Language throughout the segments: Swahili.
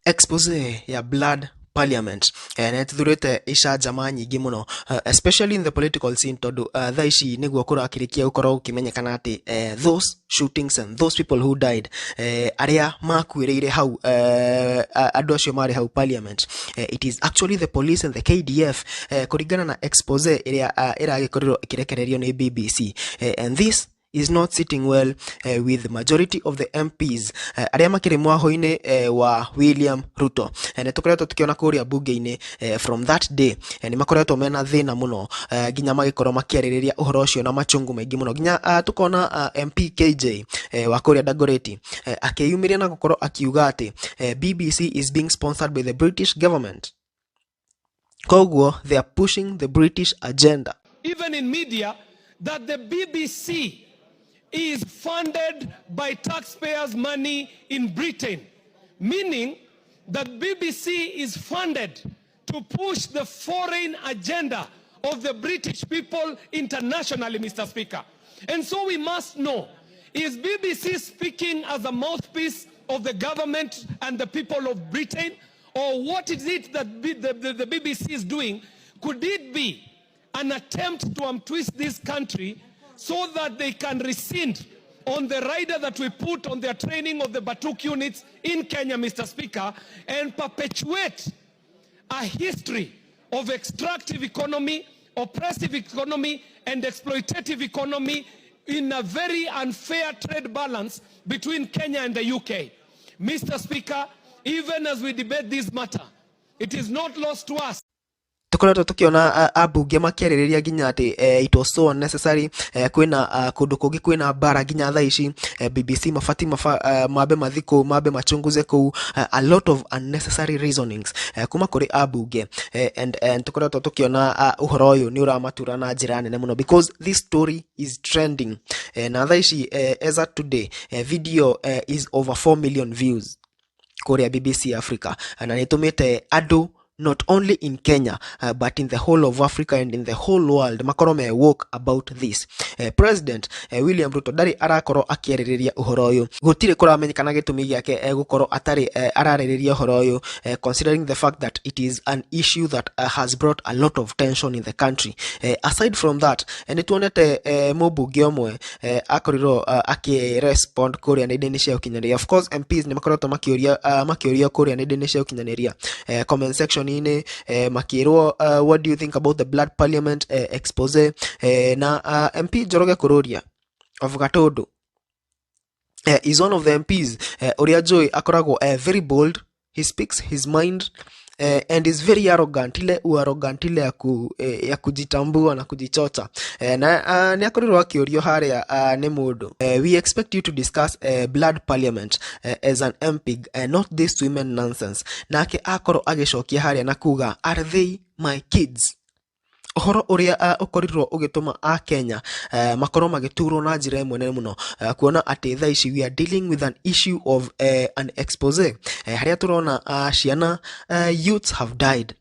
expose ya blood parliament na tuthurite icajama nyingi muno especially in the political scene tondu thaa ici niguo kurakirikia gukorwo ukimenyekana ati those shootings and those people who died aria makuireire hau andu acio mari hau parliament it is actually the police and the KDF kuringana na expose iria iragikorwo ikirekererio ni BBC and this is not sitting well with the majority of the MPs aria makiri mwaho-ini wa William Ruto na tukoretwo tukiona kuria bunge-ini from that day ni makoretwo mena thina muno ginya magikorwo makiaririria uhoro ucio na machungu maingi muno ginya tukona MP KJ wa kuria Dagoretti akiyumiria na gukorwo akiuga ati BBC is being sponsored by the British government, koguo they are pushing the British agenda. Even in media that the BBC is funded by taxpayers' money in Britain, meaning that BBC is funded to push the foreign agenda of the British people internationally, Mr. Speaker. And so we must know, is BBC speaking as a mouthpiece of the government and the people of Britain, or what is it that the BBC is doing? Could it be an attempt to untwist this country so that they can rescind on the rider that we put on their training of the Batuk units in Kenya, Mr. Speaker, and perpetuate a history of extractive economy, oppressive economy, and exploitative economy in a very unfair trade balance between Kenya and the UK. Mr. Speaker, even as we debate this matter, it is not lost to us. Tukoretwo tukiona abunge makiaririria ginya ati it was so unnecessary kwina kundu kungi kwina bara ginya thaa ici BBC mafati mabe mathiko mabe machunguze ku a lot of unnecessary reasonings kuma kuri abunge and tukoretwo tukiona uhoro uyu ni uramatura na njira nene muno because this story is trending na thaa ici as at today video is over 4 million views kuri BBC Africa na nitumite andu not only in Kenya but in the whole of Africa and in the whole world makoro me woke about this. President William Ruto dari arakoro akieririria uhoro uyu gutire kuramenyekana gitumi giake gukoro atari araririria uhoro uyu considering the fact that it is an issue that has brought a lot of tension in the country. Aside from that ni tuonete mubunge omwe akoriro akirespond kuria nende cia ukinyaneria. Of course MPs ni makorotwo makioria kuria nende cia ukinyaneria comment section ine makirwo what do you think about the blood parliament expose na MP Njoroge Kururia of Gatondo is one of the MPs Uria Joy akoragwo very bold, he speaks his mind and is very arrogant ile ya kujitambua na kujichota na ni akorirwo akiorio haria ni mundu we expect you to discuss blood parliament as an MP not this women nonsense nake akoro agicokia haria na kuga are they my kids ohoro uria ukorirwo ugituma a Kenya makoro magiturwo na njira imwe nene muno kuona ati thaa ici we are dealing with an issue of an expose haria turona ciana youths have died.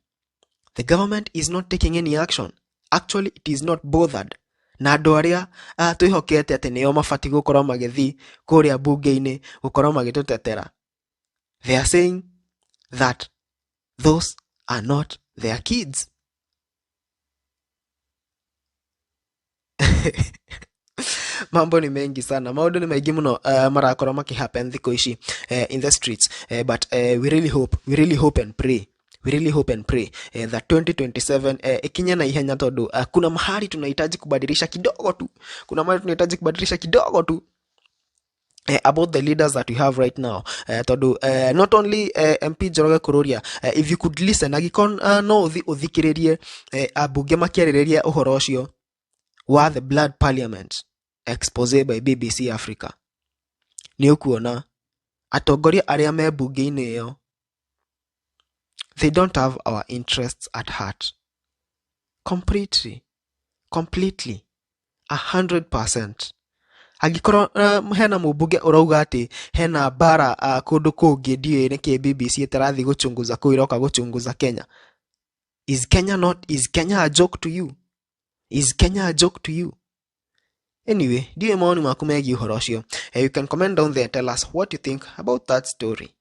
The government is not taking any action. Actually it is not bothered na andu aria twihokete ati nio mafati gukorwo magithi kuria bunge-ini gukorwo magitutetera. They are saying that those are not their kids. Mambo ni mengi sana, maundu ni mengi muno marakora makihappen thiko ici in the streets but we really hope and pray that 2027 ikinya na ihenya tondu kuna mahali tunahitaji kubadilisha kidogo tu about the leaders that we have right now tondu not only MP Njoroge Kururia if you could listen agikon no uthikiririe abunge makiaririria uhoro ucio wa the blood parliament expose by BBC Africa ni ukuona atongoria aria me bunge-ini iyo they don't have our interests at heart completely 100%. Agikoro hena mubunge urauga ati hena bara kundu kungi ndiye niki BBC itarathi guchunguza kuiroka guchunguza Kenya. Is Kenya a joke to you? Is Kenya a joke to you? Anyway, ndiye maoni maku megiĩ ũhoro ũcio. You can comment down there and tell us what you think about that story.